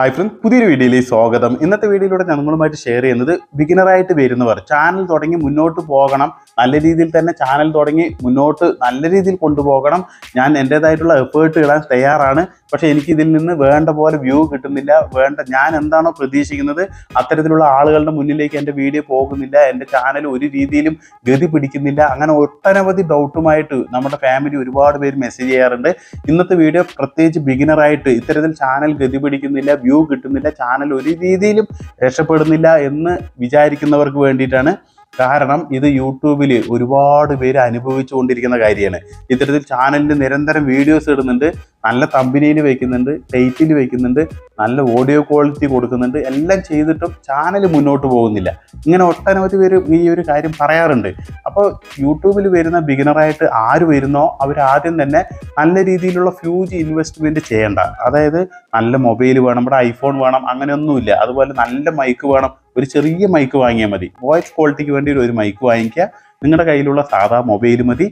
Hi friends, പുതിയൊരു വീഡിയോയിലേക്ക് സ്വാഗതം. ഇന്നത്തെ വീഡിയോയിലൂടെ ഞങ്ങളുമായിട്ട് ഷെയർ ചെയ്യുന്നത് ബിഗിനറായിട്ട് വരുന്നവർ ചാനൽ തുടങ്ങി മുന്നോട്ട് പോകണം, നല്ല രീതിയിൽ തന്നെ ചാനൽ തുടങ്ങി മുന്നോട്ട് നല്ല രീതിയിൽ കൊണ്ടുപോകണം. ഞാൻ എൻ്റേതായിട്ടുള്ള എഫേർട്ട് ഇടാൻ തയ്യാറാണ്. പക്ഷേ എനിക്കിതിൽ നിന്ന് വേണ്ട പോലെ വ്യൂ കിട്ടുന്നില്ല. ഞാൻ എന്താണോ പ്രതീക്ഷിക്കുന്നത് അത്തരത്തിലുള്ള ആളുകളുടെ മുന്നിലേക്ക് എൻ്റെ വീഡിയോ പോകുന്നില്ല. എൻ്റെ ചാനൽ ഒരു രീതിയിലും ഗതി പിടിക്കുന്നില്ല. അങ്ങനെ ഒട്ടനവധി ഡൗട്ടുമായിട്ട് നമ്മുടെ ഫാമിലി ഒരുപാട് പേര് മെസ്സേജ് ചെയ്യാറുണ്ട്. ഇന്നത്തെ വീഡിയോ പ്രത്യേകിച്ച് ബിഗിനറായിട്ട് ഇത്തരത്തിൽ ചാനൽ ഗതി പിടിക്കുന്നില്ല, വ്യൂ കിട്ടുന്നില്ല, ചാനൽ ഒരു രീതിയിലും രക്ഷപ്പെടുന്നില്ല എന്ന് വിചാരിക്കുന്നവർക്ക് വേണ്ടിയിട്ടാണ്. കാരണം ഇത് യൂട്യൂബിൽ ഒരുപാട് പേര് അനുഭവിച്ചു കൊണ്ടിരിക്കുന്ന കാര്യമാണ്. ഇത്തരത്തിൽ ചാനലിൽ നിരന്തരം വീഡിയോസ് ഇടുന്നുണ്ട്, നല്ല തമ്പനിയിൽ വയ്ക്കുന്നുണ്ട്, ടൈറ്റിൽ വയ്ക്കുന്നുണ്ട്, നല്ല ഓഡിയോ ക്വാളിറ്റി കൊടുക്കുന്നുണ്ട്, എല്ലാം ചെയ്തിട്ടും ചാനൽ മുന്നോട്ട് പോകുന്നില്ല. ഇങ്ങനെ ഒട്ടനവധി പേര് ഈ ഒരു കാര്യം പറയാറുണ്ട്. അപ്പോൾ യൂട്യൂബിൽ വരുന്ന ബിഗിനറായിട്ട് ആര് വരുന്നോ അവരാദ്യം തന്നെ നല്ല രീതിയിലുള്ള ഫ്യൂജ് ഇൻവെസ്റ്റ്മെൻറ്റ് ചെയ്യേണ്ട. അതായത് നല്ല മൊബൈൽ വേണം, നമ്മുടെ ഐഫോൺ വേണം, അങ്ങനെയൊന്നുമില്ല. അതുപോലെ നല്ല മൈക്ക് വേണം. ഒരു ചെറിയ മൈക്ക് വാങ്ങിയാൽ മതി. വോയിസ് ക്വാളിറ്റിക്ക് വേണ്ടി ഒരു മൈക്ക് വാങ്ങിക്കുക. നിങ്ങളുടെ കയ്യിലുള്ള സാധാ മൊബൈൽ മതി.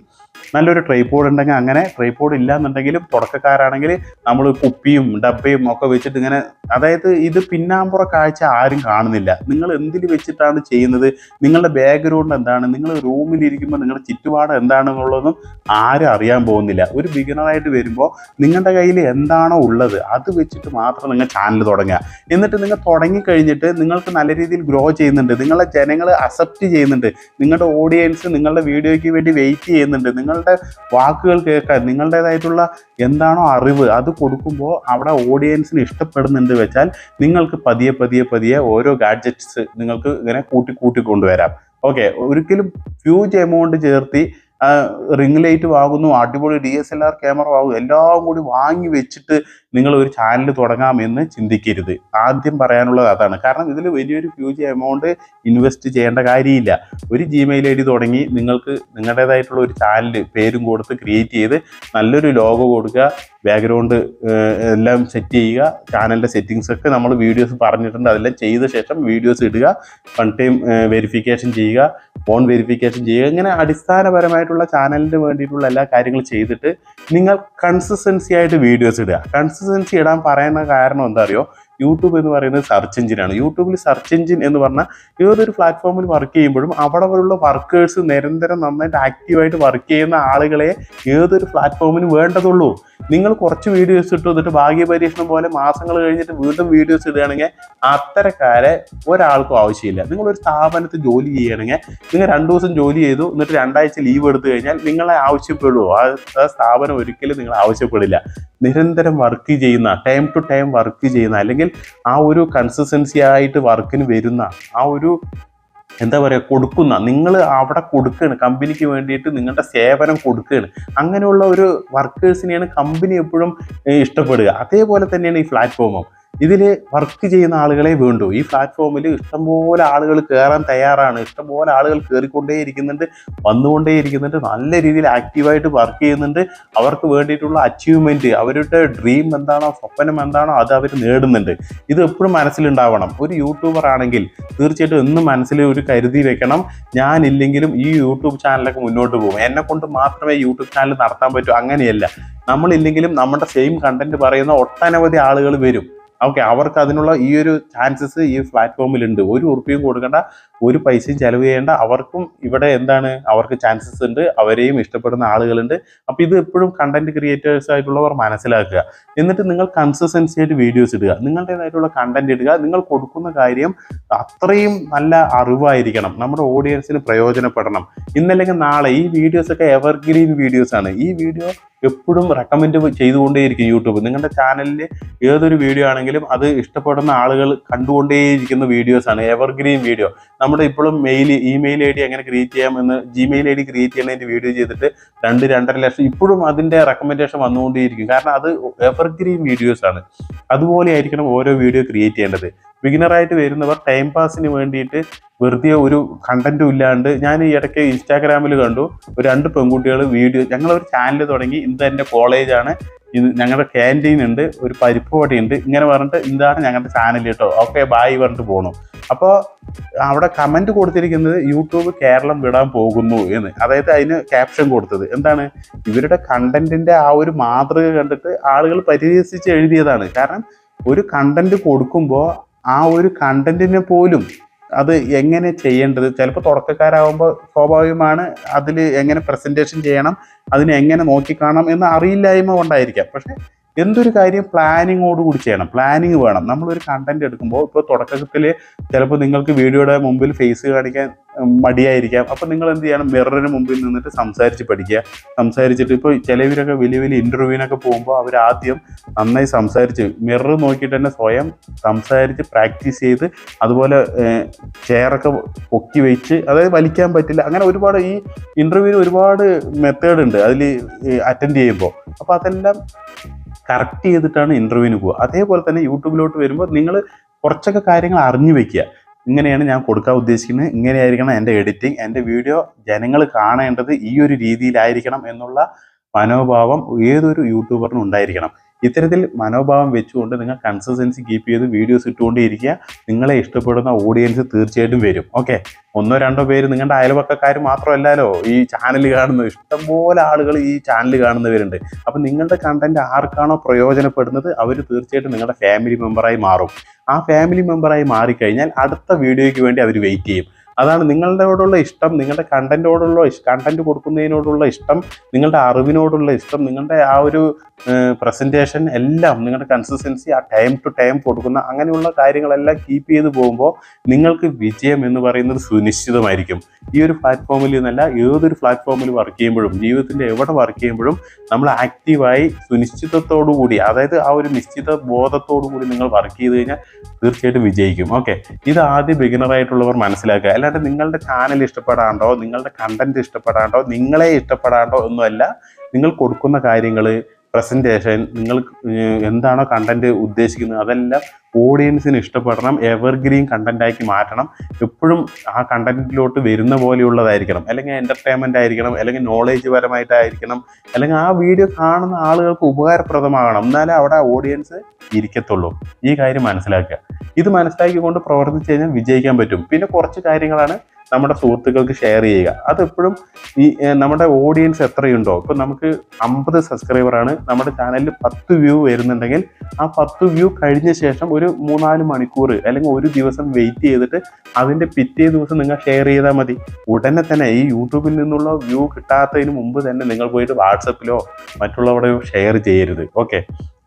നല്ലൊരു ട്രൈപോഡ് ഉണ്ടെങ്കിൽ അങ്ങനെ, ട്രൈപോഡ് ഇല്ല എന്നുണ്ടെങ്കിലും തുടക്കക്കാരാണെങ്കിൽ നമ്മൾ കുപ്പിയും ഡബ്ബയും ഒക്കെ വെച്ചിട്ട് ഇങ്ങനെ, അതായത് ഇത് പിന്നാമ്പുറ കാഴ്ച ആരും കാണുന്നില്ല. നിങ്ങൾ എന്തിൽ വെച്ചിട്ടാണ് ചെയ്യുന്നത്, നിങ്ങളുടെ ബാക്ക്ഗ്രൗണ്ട് എന്താണ്, നിങ്ങൾ റൂമിലിരിക്കുമ്പോൾ നിങ്ങളുടെ ചുറ്റുപാട് എന്താണെന്നുള്ളതൊന്നും ആരും അറിയാൻ പോകുന്നില്ല. ഒരു ബിഗിനറായിട്ട് വരുമ്പോൾ നിങ്ങളുടെ കയ്യിൽ എന്താണോ ഉള്ളത് അത് വെച്ചിട്ട് മാത്രം നിങ്ങൾ ചാനൽ തുടങ്ങുക. എന്നിട്ട് നിങ്ങൾ തുടങ്ങിക്കഴിഞ്ഞിട്ട് നിങ്ങൾക്ക് നല്ല രീതിയിൽ ഗ്രോ ചെയ്യുന്നുണ്ട്, നിങ്ങളെ ജനങ്ങൾ അക്സെപ്റ്റ് ചെയ്യുന്നുണ്ട്, നിങ്ങളുടെ ഓഡിയൻസ് നിങ്ങളുടെ വീഡിയോയ്ക്ക് വേണ്ടി വെയിറ്റ് ചെയ്യുന്നുണ്ട്, നിങ്ങളുടെ വാക്കുകൾ കേൾക്കാൻ നിങ്ങളുടേതായിട്ടുള്ള എന്താണോ അറിവ് അത് കൊടുക്കുമ്പോൾ അവിടെ ഓഡിയൻസിന് ഇഷ്ടപ്പെടുന്നുണ്ട് വെച്ചാൽ നിങ്ങൾക്ക് പതിയെ ഓരോ ഗാഡ്ജറ്റ്സ് നിങ്ങൾക്ക് ഇങ്ങനെ കൂട്ടി കൊണ്ടുവരാം. ഓക്കെ, ഒരിക്കലും ഹ്യൂജ് എമൗണ്ട് ചേർത്തി റിംഗ് ലൈറ്റ് വാങ്ങുന്നു, അടിപൊളി DSLR ക്യാമറ വാങ്ങുന്നു, എല്ലാം കൂടി വാങ്ങി വെച്ചിട്ട് നിങ്ങൾ ഒരു ചാനൽ തുടങ്ങാമെന്ന് ചിന്തിക്കരുത്. ആദ്യം പറയാനുള്ളത് അതാണ്. കാരണം ഇതിൽ വലിയൊരു ഹ്യൂജ് എമൗണ്ട് ഇൻവെസ്റ്റ് ചെയ്യേണ്ട കാര്യമില്ല. ഒരു Gmail ID തുടങ്ങി നിങ്ങൾക്ക് നിങ്ങളുടേതായിട്ടുള്ള ഒരു ചാനൽ പേരും കൊടുത്ത് ക്രിയേറ്റ് ചെയ്ത് നല്ലൊരു ലോഗോ കൊടുക്കുക, ബാക്ക്ഗ്രൗണ്ട് എല്ലാം സെറ്റ് ചെയ്യുക, ചാനലിൻ്റെ സെറ്റിങ്സ് ഒക്കെ നമ്മൾ വീഡിയോസ് പറഞ്ഞിട്ടുണ്ട്, അതെല്ലാം ചെയ്ത ശേഷം വീഡിയോസ് ഇടുക, വൺ ടൈം വെരിഫിക്കേഷൻ ചെയ്യുക, ഫോൺ വെരിഫിക്കേഷൻ ചെയ്യുക. ഇങ്ങനെ അടിസ്ഥാനപരമായിട്ടുള്ള ചാനലിന് വേണ്ടിയിട്ടുള്ള എല്ലാ കാര്യങ്ങളും ചെയ്തിട്ട് നിങ്ങൾ കൺസിസ്റ്റൻസി ആയിട്ട് വീഡിയോസ് ഇടുക. കൺസിസ്റ്റൻസി ഇടാൻ പറയുന്ന കാരണം എന്താ അറിയോ, യൂട്യൂബ് എന്ന് പറയുന്നത് സെർച്ച് എഞ്ചിനാണ്. യൂട്യൂബിൽ സെർച്ച് എഞ്ചിൻ എന്ന് പറഞ്ഞാൽ ഏതൊരു പ്ലാറ്റ്ഫോമിൽ വർക്ക് ചെയ്യുമ്പോഴും അവിടെയുള്ള വർക്കേഴ്സ് നിരന്തരം നന്നായിട്ട് ആക്റ്റീവായിട്ട് വർക്ക് ചെയ്യുന്ന ആളുകളെ ഏതൊരു പ്ലാറ്റ്ഫോമിനും വേണ്ടതുള്ളൂ. നിങ്ങൾ കുറച്ച് വീഡിയോസ് ഇട്ടു എന്നിട്ട് ഭാഗ്യപരീക്ഷണം പോലെ മാസങ്ങൾ കഴിഞ്ഞിട്ട് വീണ്ടും വീഡിയോസ് ഇടുകയാണെങ്കിൽ അത്തരക്കാരെ ഒരാൾക്കും ആവശ്യമില്ല. നിങ്ങളൊരു സ്ഥാപനത്തിൽ ജോലി ചെയ്യുകയാണെങ്കിൽ നിങ്ങൾ 2 ദിവസം ജോലി ചെയ്തു എന്നിട്ട് 2 ആഴ്ച ലീവ് എടുത്തു കഴിഞ്ഞാൽ നിങ്ങളെ ആവശ്യപ്പെടുമോ? ആ സ്ഥാപനം ഒരിക്കലും നിങ്ങൾ ആവശ്യപ്പെടില്ല. നിരന്തരം വർക്ക് ചെയ്യുന്ന, ടൈം ടു ടൈം വർക്ക് ചെയ്യുന്ന, അല്ലെങ്കിൽ ആ ഒരു കൺസിസ്റ്റൻസി ആയിട്ട് വർക്കിന് വരുന്ന, ആ ഒരു എന്താ പറയുക, കൊടുക്കുന്ന, നിങ്ങൾ അവിടെ കൊടുക്കുകയാണ്, കമ്പനിക്ക് വേണ്ടിയിട്ട് നിങ്ങളുടെ സേവനം കൊടുക്കുകയാണ്. അങ്ങനെയുള്ള ഒരു വർക്കേഴ്സിനെയാണ് കമ്പനി എപ്പോഴും ഇഷ്ടപ്പെടുക. അതേപോലെ തന്നെയാണ് ഈ പ്ലാറ്റ്ഫോമും. ഇതിൽ വർക്ക് ചെയ്യുന്ന ആളുകളെ വേണ്ടു. ഈ പ്ലാറ്റ്ഫോമിൽ ഇഷ്ടംപോലെ ആളുകൾ കയറാൻ തയ്യാറാണ്, ഇഷ്ടംപോലെ ആളുകൾ കയറിക്കൊണ്ടേയിരിക്കുന്നുണ്ട്, വന്നുകൊണ്ടേയിരിക്കുന്നുണ്ട്, നല്ല രീതിയിൽ ആക്റ്റീവായിട്ട് വർക്ക് ചെയ്യുന്നുണ്ട്. അവർക്ക് വേണ്ടിയിട്ടുള്ള അച്ചീവ്മെൻറ്റ്, അവരുടെ ഡ്രീം എന്താണോ, സ്വപ്നം എന്താണോ അത് അവർ നേടുന്നുണ്ട്. ഇത് എപ്പോഴും മനസ്സിലുണ്ടാവണം. ഒരു യൂട്യൂബർ ആണെങ്കിൽ തീർച്ചയായിട്ടും എന്നും മനസ്സിൽ ഒരു കരുതി വെക്കണം, ഞാനില്ലെങ്കിലും ഈ യൂട്യൂബ് ചാനലൊക്കെ മുന്നോട്ട് പോകും, എന്നെ കൊണ്ട് മാത്രമേ യൂട്യൂബ് ചാനൽ നടത്താൻ പറ്റൂ. അങ്ങനെയല്ല, നമ്മളില്ലെങ്കിലും നമ്മുടെ സെയിം കണ്ടന്റ് പറയുന്ന ഒട്ടനവധി ആളുകൾ വരും. ഓക്കെ, അവർക്ക് അതിനുള്ള ഈ ഒരു ചാൻസസ് ഈ പ്ലാറ്റ്ഫോമിലുണ്ട്. ഒരു ഉറുപ്പിയും കൊടുക്കേണ്ട, ഒരു പൈസയും ചെലവ് ചെയ്യേണ്ട. അവർക്കും ഇവിടെ എന്താണ്, അവർക്ക് ചാൻസസ് ഉണ്ട്, അവരെയും ഇഷ്ടപ്പെടുന്ന ആളുകളുണ്ട്. അപ്പോൾ ഇത് എപ്പോഴും കണ്ടന്റ് ക്രിയേറ്റേഴ്സ് ആയിട്ടുള്ളവർ മനസ്സിലാക്കുക. എന്നിട്ട് നിങ്ങൾ കൺസിസ്റ്റൻസി ആയിട്ട് വീഡിയോസ് ഇടുക, നിങ്ങളുടേതായിട്ടുള്ള കണ്ടന്റ് ഇടുക. നിങ്ങൾ കൊടുക്കുന്ന കാര്യം അത്രയും നല്ല അറിവായിരിക്കണം, നമ്മുടെ ഓഡിയൻസിന് പ്രയോജനപ്പെടണം. ഇന്നല്ലെങ്കിൽ നാളെ ഈ വീഡിയോസൊക്കെ എവർഗ്രീൻ വീഡിയോസ് ആണ്. ഈ വീഡിയോ എപ്പോഴും റെക്കമെൻഡ് ചെയ്തുകൊണ്ടേയിരിക്കും യൂട്യൂബ്. നിങ്ങളുടെ ചാനലിൽ ഏതൊരു വീഡിയോ ആണെങ്കിലും അത് ഇഷ്ടപ്പെടുന്ന ആളുകൾ കണ്ടുകൊണ്ടേയിരിക്കുന്ന വീഡിയോസാണ്, എവർഗ്രീൻ വീഡിയോ. നമ്മുടെ ഇപ്പോഴും ഇമെയിൽ ID എങ്ങനെ ക്രിയേറ്റ് ചെയ്യാമെന്ന് Gmail ID ക്രിയേറ്റ് ചെയ്യുന്നതിൻ്റെ വീഡിയോ ചെയ്തിട്ട് 2-2.5 ലക്ഷം ഇപ്പോഴും അതിൻ്റെ റെക്കമെൻഡേഷൻ വന്നുകൊണ്ടേയിരിക്കും. കാരണം അത് എവർഗ്രീൻ വീഡിയോസാണ്. അതുപോലെ ആയിരിക്കണം ഓരോ വീഡിയോ ക്രിയേറ്റ് ചെയ്യേണ്ടത്. ബിഗിനറായിട്ട് വരുന്നവർ ടൈം പാസിന് വേണ്ടിയിട്ട് വെറുതെ ഒരു കണ്ടന്റും ഇല്ലാണ്ട്, ഞാൻ ഈ ഇടയ്ക്ക് ഇൻസ്റ്റാഗ്രാമിൽ കണ്ടു, 2 പെൺകുട്ടികൾ വീഡിയോ, ഞങ്ങളൊരു ചാനൽ തുടങ്ങി, ഇത് എൻ്റെ കോളേജാണ്, ഇത് ഞങ്ങളുടെ ക്യാൻറ്റീൻ ഉണ്ട്, ഒരു പരിപ്പ് വടയുണ്ട്, ഇങ്ങനെ പറഞ്ഞിട്ട് ഇതാണ് ഞങ്ങളുടെ ചാനൽ കേട്ടോ, ഓക്കെ ബായ് പറഞ്ഞിട്ട് പോകണം. അപ്പോൾ അവിടെ കമൻറ്റ് കൊടുത്തിരിക്കുന്നത് യൂട്യൂബ് കേരളം വിടാൻ പോകുന്നു എന്ന്. അതായത് അതിന് ക്യാപ്ഷൻ കൊടുത്തത് എന്താണ്, ഇവരുടെ കണ്ടന്റിൻ്റെ ആ ഒരു മാതൃക കണ്ടിട്ട് ആളുകൾ പരിഹസിച്ച് എഴുതിയതാണ്. കാരണം ഒരു കണ്ടന്റ് കൊടുക്കുമ്പോൾ ആ ഒരു കണ്ടന്റിനെ പോലും അത് എങ്ങനെ ചെയ്യേണ്ടത്, ചിലപ്പോൾ തുടക്കക്കാരാകുമ്പോൾ സ്വാഭാവികമാണ് അതിൽ എങ്ങനെ പ്രസൻറ്റേഷൻ ചെയ്യണം, അതിനെ എങ്ങനെ നോക്കിക്കാണണം എന്ന് അറിയില്ലായ്മ കൊണ്ടായിരിക്കാം. പക്ഷെ എന്തൊരു കാര്യം പ്ലാനിങ്ങോട് കൂടി ചെയ്യണം, പ്ലാനിങ് വേണം. നമ്മളൊരു കണ്ടന്റ് എടുക്കുമ്പോൾ ഇപ്പോൾ തുടക്കത്തിൽ ചിലപ്പോൾ നിങ്ങൾക്ക് വീഡിയോയുടെ മുമ്പിൽ ഫേസ് കാണിക്കാൻ മടിയായിരിക്കാം. അപ്പോൾ നിങ്ങൾ എന്ത് ചെയ്യണം, മിററിന് മുമ്പിൽ നിന്നിട്ട് സംസാരിച്ച് പഠിക്കുക. സംസാരിച്ചിട്ട് ഇപ്പോൾ ചിലവരൊക്കെ വലിയ വലിയ ഇൻ്റർവ്യൂവിനൊക്കെ പോകുമ്പോൾ അവർ ആദ്യം നന്നായി സംസാരിച്ച് മിറർ നോക്കിയിട്ട് തന്നെ സ്വയം സംസാരിച്ച് പ്രാക്ടീസ് ചെയ്ത്, അതുപോലെ ചെയറൊക്കെ പൊക്കി വെച്ച്, അതായത് വലിക്കാൻ പറ്റില്ല, അങ്ങനെ ഒരുപാട് ഈ ഇൻ്റർവ്യൂവിന് ഒരുപാട് മെത്തേഡ് ഉണ്ട് അതിൽ അറ്റൻഡ് ചെയ്യുമ്പോൾ. അപ്പോൾ അതെല്ലാം കറക്റ്റ് ചെയ്തിട്ടാണ് ഇൻ്റർവ്യൂവിന് പോവുക. അതേപോലെ തന്നെ യൂട്യൂബിലോട്ട് വരുമ്പോൾ നിങ്ങൾ കുറച്ചൊക്കെ കാര്യങ്ങൾ അറിഞ്ഞു വെക്കുക. ഇങ്ങനെയാണ് ഞാൻ കൊടുക്കാൻ ഉദ്ദേശിക്കുന്നത്, ഇങ്ങനെയായിരിക്കണം എൻ്റെ എഡിറ്റിംഗ്, എൻ്റെ വീഡിയോ ജനങ്ങൾ കാണേണ്ടത് ഈ ഒരു രീതിയിലായിരിക്കണം എന്നുള്ള മനോഭാവം ഏതൊരു യൂട്യൂബറിനും ഉണ്ടായിരിക്കണം. ഇത്തരത്തിൽ മനോഭാവം വെച്ചുകൊണ്ട് നിങ്ങൾ കൺസിസ്റ്റൻസി കീപ്പ് ചെയ്ത് വീഡിയോസ് ഇട്ടുകൊണ്ടേയിരിക്കുക. നിങ്ങളെ ഇഷ്ടപ്പെടുന്ന ഓഡിയൻസ് തീർച്ചയായിട്ടും വരും. ഓക്കെ, 1-2 പേര് നിങ്ങളുടെ അയൽപക്കക്കാർ മാത്രമല്ലല്ലോ ഈ ചാനൽ കാണുന്നത്, ഇഷ്ടംപോലെ ആളുകൾ ഈ ചാനൽ കാണുന്നവരുണ്ട്. അപ്പം നിങ്ങളുടെ കണ്ടന്റ് ആർക്കാണോ പ്രയോജനപ്പെടുന്നത് അവർ തീർച്ചയായിട്ടും നിങ്ങളുടെ ഫാമിലി മെമ്പറായി മാറും. ആ ഫാമിലി മെമ്പറായി മാറിക്കഴിഞ്ഞാൽ അടുത്ത വീഡിയോയ്ക്ക് വേണ്ടി അവർ വെയിറ്റ് ചെയ്യും. അതാണ് നിങ്ങളോടുള്ള ഇഷ്ടം, നിങ്ങളുടെ കണ്ടന്റ് കൊടുക്കുന്നതിനോടുള്ള ഇഷ്ടം, നിങ്ങളുടെ അറിവിനോടുള്ള ഇഷ്ടം, നിങ്ങളുടെ ആ ഒരു പ്രസൻറ്റേഷൻ എല്ലാം, നിങ്ങളുടെ കൺസിസ്റ്റൻസി, ആ ടൈം ടു ടൈം കൊടുക്കുന്ന അങ്ങനെയുള്ള കാര്യങ്ങളെല്ലാം കീപ്പ് ചെയ്ത് പോകുമ്പോൾ നിങ്ങൾക്ക് വിജയം എന്ന് പറയുന്നത് സുനിശ്ചിതമായിരിക്കും. ഈ ഒരു പ്ലാറ്റ്ഫോമിൽ നിന്നല്ല, ഏതൊരു പ്ലാറ്റ്ഫോമിൽ വർക്ക് ചെയ്യുമ്പോഴും, ജീവിതത്തിൻ്റെ എവിടെ വർക്ക് ചെയ്യുമ്പോഴും നമ്മൾ ആക്റ്റീവായി സുനിശ്ചിതത്തോടു കൂടി, അതായത് ആ ഒരു നിശ്ചിത ബോധത്തോടു കൂടി നിങ്ങൾ വർക്ക് ചെയ്ത് കഴിഞ്ഞാൽ തീർച്ചയായിട്ടും വിജയിക്കും. ഓക്കെ, ഇത് ആദ്യം ബിഗിനറായിട്ടുള്ളവർ മനസ്സിലാക്കുക. അല്ലാണ്ട് നിങ്ങളുടെ ചാനൽ ഇഷ്ടപ്പെടാണ്ടോ, നിങ്ങളുടെ കണ്ടന്റ് ഇഷ്ടപ്പെടാണ്ടോ, നിങ്ങളെ ഇഷ്ടപ്പെടാണ്ടോ ഒന്നുമല്ല. നിങ്ങൾ കൊടുക്കുന്ന കാര്യങ്ങൾ, പ്രസൻറ്റേഷൻ, നിങ്ങൾ എന്താണോ കണ്ടന്റ് ഉദ്ദേശിക്കുന്നത് അതെല്ലാം ഓഡിയൻസിന് ഇഷ്ടപ്പെടണം, എവർഗ്രീൻ കണ്ടന്റാക്കി മാറ്റണം. എപ്പോഴും ആ കണ്ടന്റിലോട്ട് വരുന്ന പോലെയുള്ളതായിരിക്കണം, അല്ലെങ്കിൽ എൻ്റർടൈൻമെൻ്റ് ആയിരിക്കണം, അല്ലെങ്കിൽ നോളേജ് പരമായിട്ടായിരിക്കണം, അല്ലെങ്കിൽ ആ വീഡിയോ കാണുന്ന ആളുകൾക്ക് ഉപകാരപ്രദമാകണം. എന്നാലേ അവിടെ ഓഡിയൻസ് ഇരിക്കത്തുള്ളൂ. ഈ കാര്യം മനസ്സിലാക്കുക. ഇത് മനസ്സിലാക്കിക്കൊണ്ട് പ്രവർത്തിച്ച് കഴിഞ്ഞാൽ വിജയിക്കാൻ പറ്റും. പിന്നെ കുറച്ച് കാര്യങ്ങളാണ് നമ്മുടെ സുഹൃത്തുക്കൾക്ക് ഷെയർ ചെയ്യുക. അതെപ്പോഴും ഈ നമ്മുടെ ഓഡിയൻസ് എത്രയുണ്ടോ, ഇപ്പം നമുക്ക് 50 സബ്സ്ക്രൈബറാണ്, നമ്മുടെ ചാനലിൽ 10 വ്യൂ വരുന്നുണ്ടെങ്കിൽ ആ 10 വ്യൂ കഴിഞ്ഞ ശേഷം ഒരു 3-4 മണിക്കൂർ അല്ലെങ്കിൽ ഒരു ദിവസം വെയിറ്റ് ചെയ്തിട്ട് അതിൻ്റെ പിറ്റേ ദിവസം നിങ്ങൾ ഷെയർ ചെയ്താൽ മതി. ഉടനെ തന്നെ ഈ യൂട്യൂബിൽ നിന്നുള്ള വ്യൂ കിട്ടാത്തതിന് മുമ്പ് തന്നെ നിങ്ങൾ പോയിട്ട് വാട്സപ്പിലോ മറ്റുള്ളവരെയോ ഷെയർ ചെയ്യരുത്. ഓക്കെ,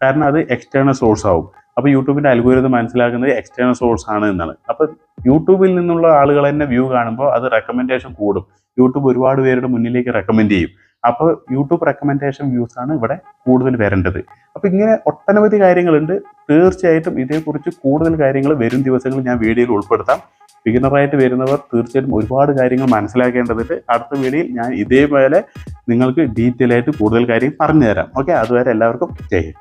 കാരണം അത് എക്സ്റ്റേണൽ സോഴ്സ് ആവും. അപ്പോൾ യൂട്യൂബിൻ്റെ അൽഗോരിതം മനസ്സിലാക്കുന്നത് എക്സ്റ്റേണൽ സോഴ്സ് ആണ് എന്നാണ്. അപ്പോൾ യൂട്യൂബിൽ നിന്നുള്ള ആളുകൾ തന്നെ വ്യൂ കാണുമ്പോൾ അത് റെക്കമെൻഡേഷൻ കൂടും. യൂട്യൂബ് ഒരുപാട് പേരുടെ മുന്നിലേക്ക് റെക്കമെൻഡ് ചെയ്യും. അപ്പോൾ യൂട്യൂബ് റെക്കമെൻഡേഷൻ വ്യൂസ് ആണ് ഇവിടെ കൂടുതൽ വരേണ്ടത്. അപ്പോൾ ഇങ്ങനെ ഒട്ടനവധി കാര്യങ്ങളുണ്ട്. തീർച്ചയായിട്ടും ഇതേക്കുറിച്ച് കൂടുതൽ കാര്യങ്ങൾ വരും ദിവസങ്ങളിൽ ഞാൻ വീഡിയോയിൽ ഉൾപ്പെടുത്താം. ബിഗിനറായിട്ട് വരുന്നവർ തീർച്ചയായിട്ടും ഒരുപാട് കാര്യങ്ങൾ മനസ്സിലാക്കേണ്ടതുണ്ട്. അടുത്ത വീഡിയോയിൽ ഞാൻ ഇതേപോലെ നിങ്ങൾക്ക് ഡീറ്റെയിൽ ആയിട്ട് കൂടുതൽ കാര്യം പറഞ്ഞു തരാം. ഓക്കെ, അതുവരെ എല്ലാവർക്കും ജയ് ഹിന്ദ്.